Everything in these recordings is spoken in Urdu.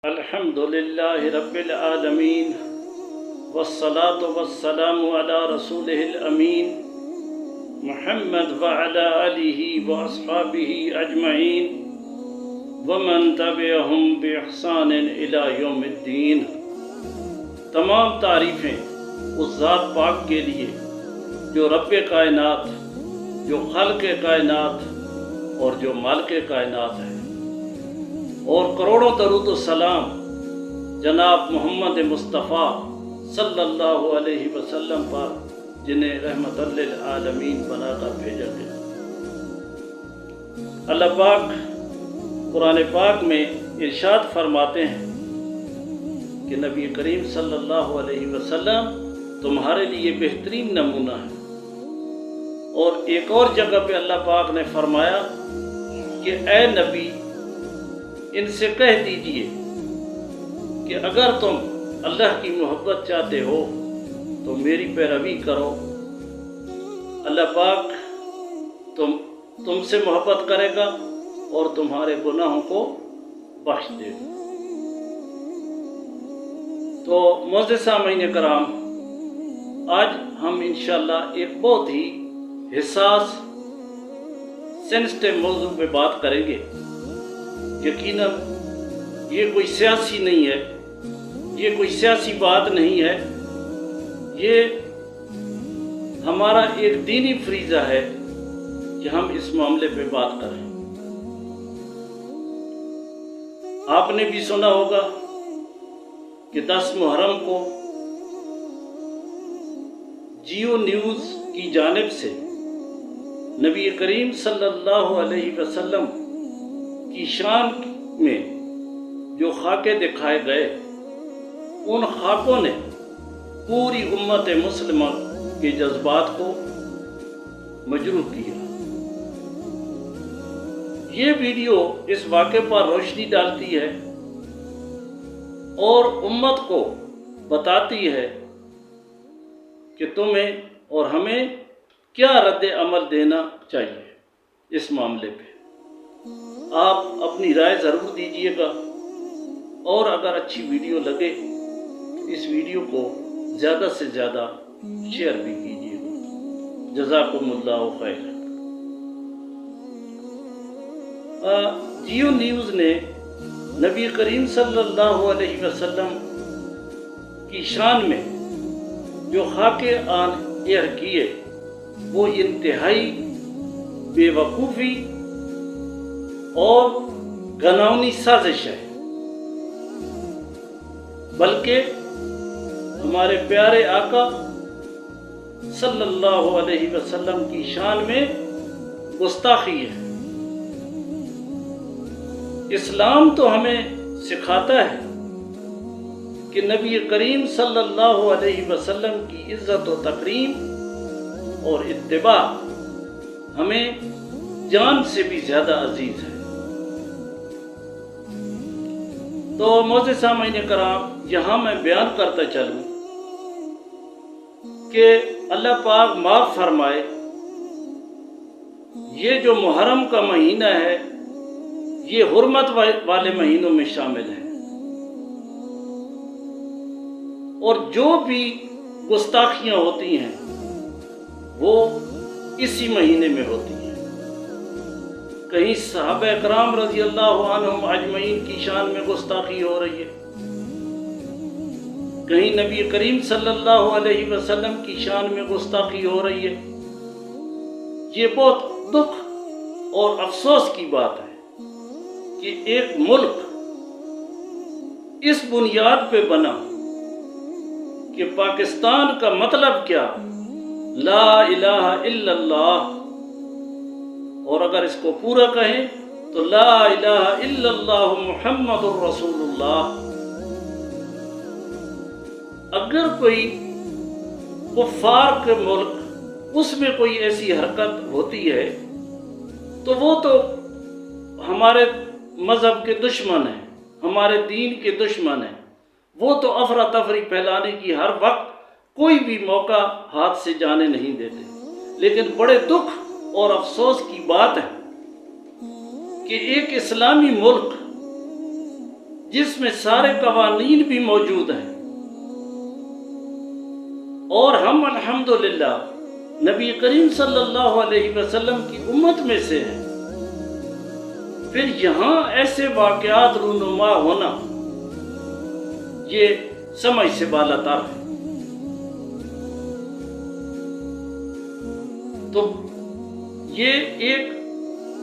الحمد لله رب العالمين والصلاة والسلام على رسوله الأمين محمد وعلى آله وأصحابه أجمعين ومن تبعهم بإحسان إلى يوم الدين۔ تمام تعریفیں اس ذات پاک کے لیے جو رب کائنات، جو خالق کائنات اور جو مالک کائنات ہے، اور کروڑوں درود و سلام جناب محمد مصطفیٰ صلی اللہ علیہ وسلم پر، جنہیں رحمت للعالمین بنا کر بھیجا گیا۔ اللہ پاک قرآن پاک میں ارشاد فرماتے ہیں کہ نبی کریم صلی اللہ علیہ وسلم تمہارے لیے بہترین نمونہ ہے، اور ایک اور جگہ پہ اللہ پاک نے فرمایا کہ اے نبی، ان سے کہہ دیجئے کہ اگر تم اللہ کی محبت چاہتے ہو تو میری پیروی کرو، اللہ پاک تم سے محبت کرے گا اور تمہارے گناہوں کو بخش دے گا۔ تو معزز سامعین کرام، آج ہم انشاءاللہ ایک بہت ہی حساس سینسٹیو موضوع پہ بات کریں گے۔ یقیناً یہ کوئی سیاسی نہیں ہے، یہ کوئی سیاسی بات نہیں ہے، یہ ہمارا ایک دینی فریضہ ہے کہ ہم اس معاملے پہ بات کریں۔ آپ نے بھی سنا ہوگا کہ 10 محرم کو جیو نیوز کی جانب سے نبی کریم صلی اللہ علیہ وسلم کی شان میں جو خاکے دکھائے گئے، ان خاکوں نے پوری امت مسلمہ کے جذبات کو مجروح کیا۔ یہ ویڈیو اس واقعے پر روشنی ڈالتی ہے اور امت کو بتاتی ہے کہ تمہیں اور ہمیں کیا رد عمل دینا چاہیے اس معاملے پہ۔ آپ اپنی رائے ضرور دیجئے گا، اور اگر اچھی ویڈیو لگے تو اس ویڈیو کو زیادہ سے زیادہ شیئر بھی کیجئے گا۔ جزاکم اللہ خیر۔ جیو نیوز نے نبی کریم صلی اللہ علیہ وسلم کی شان میں جو خاکے آن ایئر کیے، وہ انتہائی بے وقوفی اور گھناؤنی سازش ہے، بلکہ ہمارے پیارے آقا صلی اللہ علیہ وسلم کی شان میں گستاخی ہے۔ اسلام تو ہمیں سکھاتا ہے کہ نبی کریم صلی اللہ علیہ وسلم کی عزت و تکریم اور اتباع ہمیں جان سے بھی زیادہ عزیز ہے۔ تو معزز سامعین کرام، یہاں میں بیان کرتا چلوں کہ اللہ پاک معاف فرمائے، یہ جو محرم کا مہینہ ہے یہ حرمت والے مہینوں میں شامل ہے، اور جو بھی گستاخیاں ہوتی ہیں وہ اسی مہینے میں ہوتی ہیں۔ کہیں صحابہ اکرام رضی اللہ عنہم اجمعین کی شان میں گستاخی ہو رہی ہے، کہیں نبی کریم صلی اللہ علیہ وسلم کی شان میں گستاخی ہو رہی ہے۔ یہ بہت دکھ اور افسوس کی بات ہے کہ ایک ملک اس بنیاد پہ بنا کہ پاکستان کا مطلب کیا، لا الہ الا اللہ، اور اگر اس کو پورا کہیں تو لا الہ الا اللہ محمد الرسول اللہ۔ اگر کوئی کفار کے ملک اس میں کوئی ایسی حرکت ہوتی ہے تو وہ تو ہمارے مذہب کے دشمن ہیں، ہمارے دین کے دشمن ہیں، وہ تو افراتفری پھیلانے کی ہر وقت کوئی بھی موقع ہاتھ سے جانے نہیں دیتے۔ لیکن بڑے دکھ اور افسوس کی بات ہے کہ ایک اسلامی ملک جس میں سارے قوانین بھی موجود ہیں، اور ہم الحمدللہ نبی کریم صلی اللہ علیہ وسلم کی امت میں سے ہیں، پھر یہاں ایسے واقعات رونما ہونا یہ سمجھ سے بالاتر ہے۔ تو یہ ایک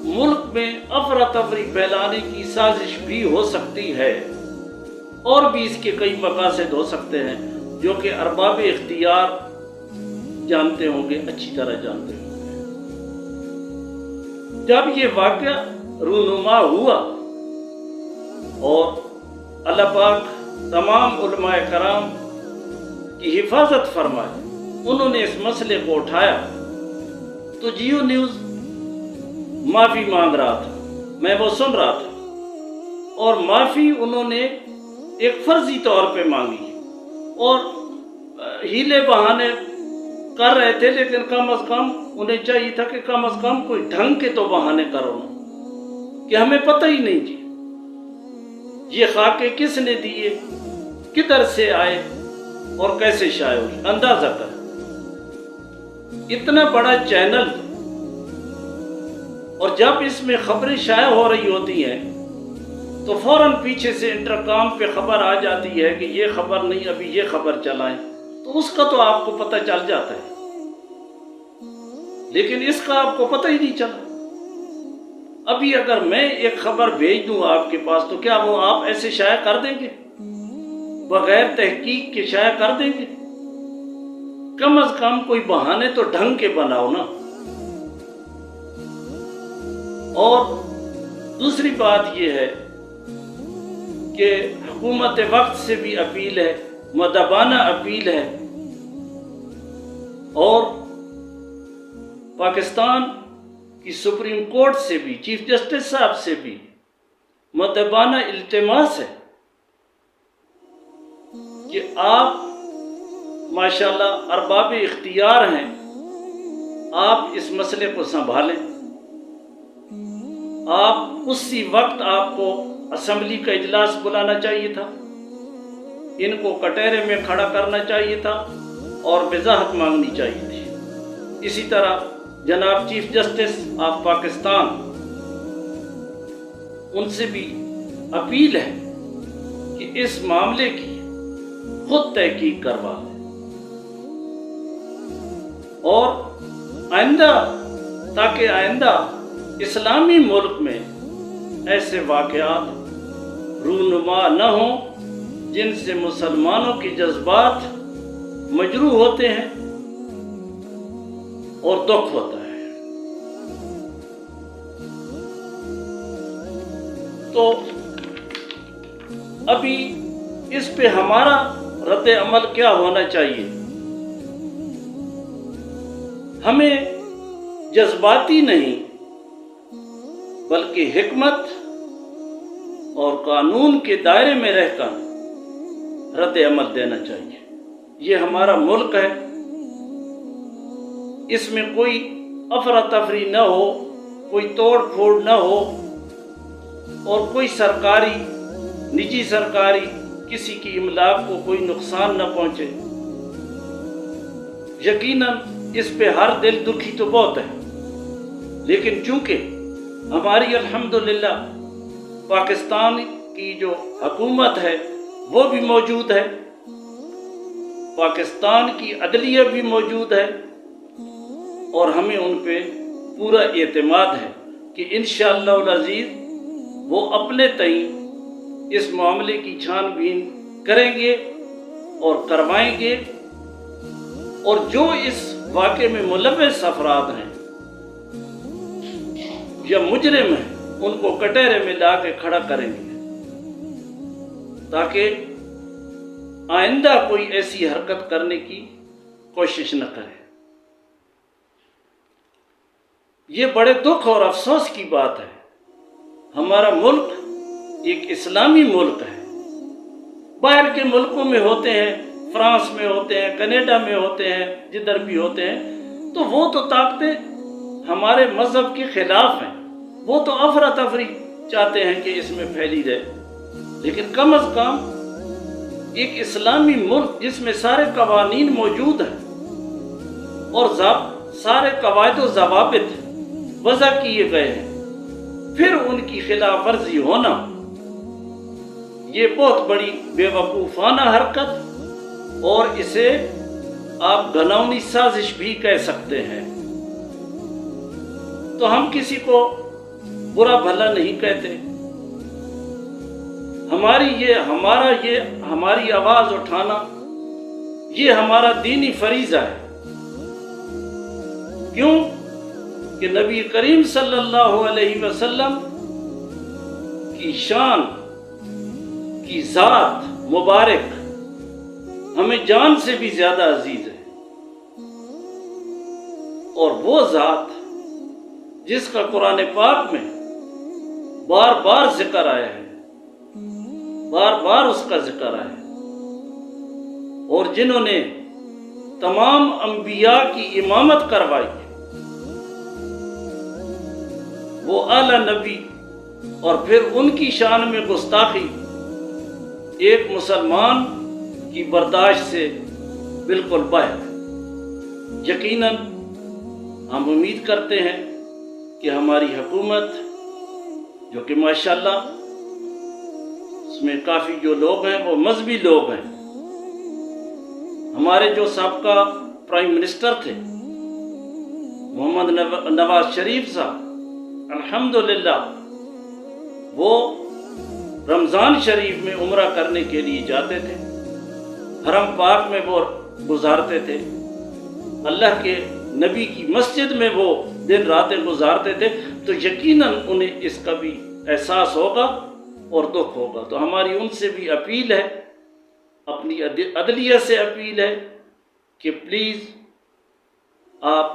ملک میں افراتفری پھیلانے کی سازش بھی ہو سکتی ہے، اور بھی اس کے کئی مقاصد ہو سکتے ہیں جو کہ ارباب اختیار جانتے ہوں گے، اچھی طرح جانتے ہوں گے۔ جب یہ واقعہ رونما ہوا اور اللہ پاک تمام علماء کرام کی حفاظت فرمائے، انہوں نے اس مسئلے کو اٹھایا، تو جیو نیوز معافی مانگ رہا تھا، میں وہ سن رہا تھا، اور معافی انہوں نے ایک فرضی طور پہ مانگی اور ہیلے بہانے کر رہے تھے، لیکن کم از کم انہیں چاہیے تھا کہ کم از کم کوئی ڈھنگ کے تو بہانے کرو نا، کہ ہمیں پتہ ہی نہیں جی یہ خاکے کس نے دیے، کدھر سے آئے اور کیسے شائع ہوئی، اندازہ کر۔ اتنا بڑا چینل، اور جب اس میں خبریں شائع ہو رہی ہوتی ہیں تو فوراً پیچھے سے انٹرکام پہ خبر آ جاتی ہے کہ یہ خبر نہیں، ابھی یہ خبر چلائیں، تو اس کا تو آپ کو پتہ چل جاتا ہے، لیکن اس کا آپ کو پتہ ہی نہیں چلا۔ ابھی اگر میں ایک خبر بھیج دوں آپ کے پاس، تو کیا وہ آپ ایسے شائع کر دیں گے؟ بغیر تحقیق کے شائع کر دیں گے؟ کم از کم کوئی بہانے تو ڈھنگ کے بناؤ نا۔ اور دوسری بات یہ ہے کہ حکومت وقت سے بھی اپیل ہے، مؤدبانہ اپیل ہے، اور پاکستان کی سپریم کورٹ سے بھی، چیف جسٹس صاحب سے بھی مؤدبانہ التماس ہے کہ آپ ماشاءاللہ ارباب اختیار ہیں، آپ اس مسئلے کو سنبھالیں۔ آپ اسی وقت آپ کو اسمبلی کا اجلاس بلانا چاہیے تھا، ان کو کٹہرے میں کھڑا کرنا چاہیے تھا اور وضاحت مانگنی چاہیے تھی۔ اسی طرح جناب چیف جسٹس آف پاکستان، ان سے بھی اپیل ہے کہ اس معاملے کی خود تحقیق کروا لیں، اور آئندہ تاکہ آئندہ اسلامی ملک میں ایسے واقعات رونما نہ ہوں جن سے مسلمانوں کے جذبات مجروح ہوتے ہیں اور دکھ ہوتا ہے۔ تو ابھی اس پہ ہمارا رد عمل کیا ہونا چاہیے؟ ہمیں جذباتی نہیں بلکہ حکمت اور قانون کے دائرے میں رہ کر رد عمل دینا چاہیے۔ یہ ہمارا ملک ہے، اس میں کوئی افراتفری نہ ہو، کوئی توڑ پھوڑ نہ ہو، اور کوئی سرکاری، نجی سرکاری کسی کی املاک کو کوئی نقصان نہ پہنچے۔ یقیناً اس پہ ہر دل دکھی تو بہت ہے، لیکن چونکہ ہماری الحمدللہ پاکستان کی جو حکومت ہے وہ بھی موجود ہے، پاکستان کی عدلیہ بھی موجود ہے، اور ہمیں ان پہ پورا اعتماد ہے کہ انشاءاللہ العزیز وہ اپنے تئیں اس معاملے کی چھان بین کریں گے اور کروائیں گے، اور جو اس واقعے میں ملوث افراد ہیں یا مجرم ہیں ان کو کٹہرے میں لا کے کھڑا کریں گے، تاکہ آئندہ کوئی ایسی حرکت کرنے کی کوشش نہ کرے۔ یہ بڑے دکھ اور افسوس کی بات ہے، ہمارا ملک ایک اسلامی ملک ہے۔ باہر کے ملکوں میں ہوتے ہیں، فرانس میں ہوتے ہیں، کینیڈا میں ہوتے ہیں، جدھر بھی ہوتے ہیں، تو وہ تو طاقتیں ہمارے مذہب کے خلاف ہیں، وہ تو افراتفری چاہتے ہیں کہ اس میں پھیلی رہے۔ لیکن کم از کم ایک اسلامی ملک جس میں سارے قوانین موجود ہیں اور سارے قواعد و ضوابط وضع کیے گئے ہیں، پھر ان کی خلاف ورزی ہونا، یہ بہت بڑی بے وقوفانہ حرکت اور اسے آپ گھناؤنی سازش بھی کہہ سکتے ہیں۔ تو ہم کسی کو برا بھلا نہیں کہتے، ہماری آواز اٹھانا یہ ہمارا دینی فریضہ ہے۔ کیوں کہ نبی کریم صلی اللہ علیہ وسلم کی شان کی ذات مبارک ہمیں جان سے بھی زیادہ عزیز ہے، اور وہ ذات جس کا قرآن پاک میں بار بار ذکر آیا ہے، بار بار اس کا ذکر آیا ہے، اور جنہوں نے تمام انبیاء کی امامت کروائی، وہ اعلیٰ نبی، اور پھر ان کی شان میں گستاخی ایک مسلمان کی برداشت سے بالکل باہر ہے۔ یقیناً ہم امید کرتے ہیں کہ ہماری حکومت، جو کہ ماشاءاللہ اس میں کافی جو لوگ ہیں وہ مذہبی لوگ ہیں، ہمارے جو سابقہ پرائم منسٹر تھے محمد نواز شریف صاحب، الحمدللہ وہ رمضان شریف میں عمرہ کرنے کے لیے جاتے تھے، حرم پاک میں وہ گزارتے تھے، اللہ کے نبی کی مسجد میں وہ دن راتیں گزارتے تھے، تو یقیناً انہیں اس کا بھی احساس ہوگا اور دکھ ہوگا۔ تو ہماری ان سے بھی اپیل ہے، اپنی عدلیہ سے اپیل ہے کہ پلیز آپ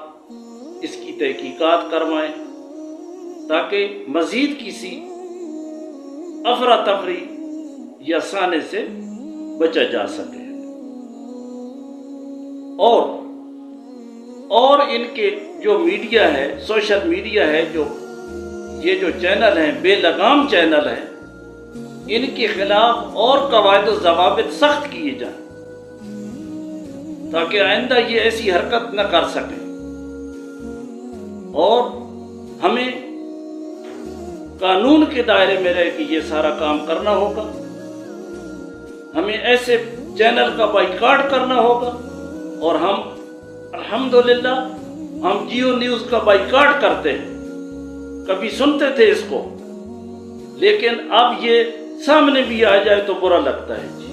اس کی تحقیقات کروائیں تاکہ مزید کسی افراتفری یا سانے سے بچا جا سکے۔ اور ان کے جو میڈیا ہے، سوشل میڈیا ہے، یہ جو چینل ہیں، بے لگام چینل ہیں، ان کے خلاف اور قواعد و ضوابط سخت کیے جائیں تاکہ آئندہ یہ ایسی حرکت نہ کر سکیں، اور ہمیں قانون کے دائرے میں رہ کے یہ سارا کام کرنا ہوگا۔ ہمیں ایسے چینل کا بائیکاٹ کرنا ہوگا، اور ہم الحمدللہ ہم جیو نیوز کا بائیکاٹ کرتے ہیں، کبھی سنتے تھے اس کو، لیکن اب یہ سامنے بھی آ جائے تو برا لگتا ہے جی،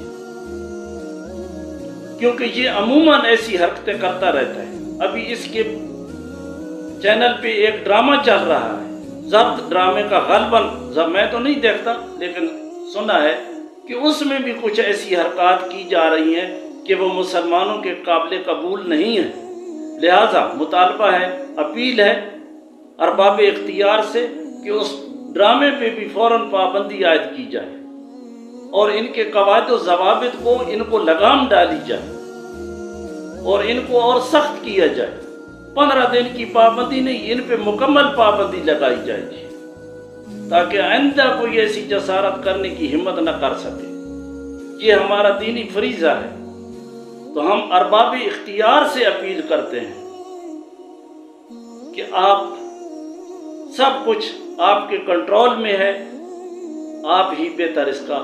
کیونکہ یہ عموماً ایسی حرکتیں کرتا رہتا ہے۔ ابھی اس کے چینل پہ ایک ڈرامہ چل رہا ہے، ضبط ڈرامے کا، غالباً میں تو نہیں دیکھتا لیکن سنا ہے کہ اس میں بھی کچھ ایسی حرکات کی جا رہی ہیں کہ وہ مسلمانوں کے قابل قبول نہیں ہیں۔ لہٰذا مطالبہ ہے، اپیل ہے ارباب اختیار سے کہ اس ڈرامے پہ بھی فوراً پابندی عائد کی جائے، اور ان کے قواعد و ضوابط کو ان کو لگام ڈالی جائے اور ان کو اور سخت کیا جائے۔ 15 دن کی پابندی نہیں، ان پہ مکمل پابندی لگائی جائے گی تاکہ آئندہ کوئی ایسی جسارت کرنے کی ہمت نہ کر سکے۔ یہ ہمارا دینی فریضہ ہے۔ تو ہم ارباب اختیار سے اپیل کرتے ہیں کہ آپ سب کچھ آپ کے کنٹرول میں ہے، آپ ہی بہتر اس کا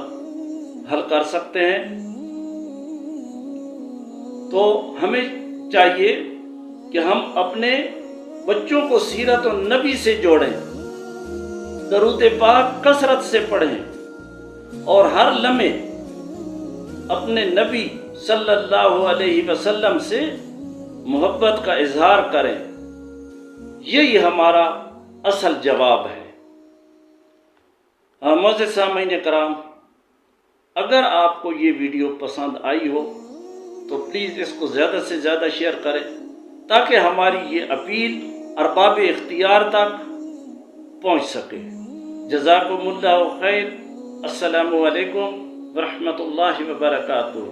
حل کر سکتے ہیں۔ تو ہمیں چاہیے کہ ہم اپنے بچوں کو سیرت النبی سے جوڑیں، درود پاک کثرت سے پڑھیں، اور ہر لمحے اپنے نبی صلی اللہ علیہ وسلم سے محبت کا اظہار کریں۔ یہی ہمارا اصل جواب ہے۔ معزز سامعین کرام، اگر آپ کو یہ ویڈیو پسند آئی ہو تو پلیز اس کو زیادہ سے زیادہ شیئر کریں تاکہ ہماری یہ اپیل ارباب اختیار تک پہنچ سکے۔ جزاکم اللہ خیر۔ السلام علیکم ورحمۃ اللہ وبرکاتہ۔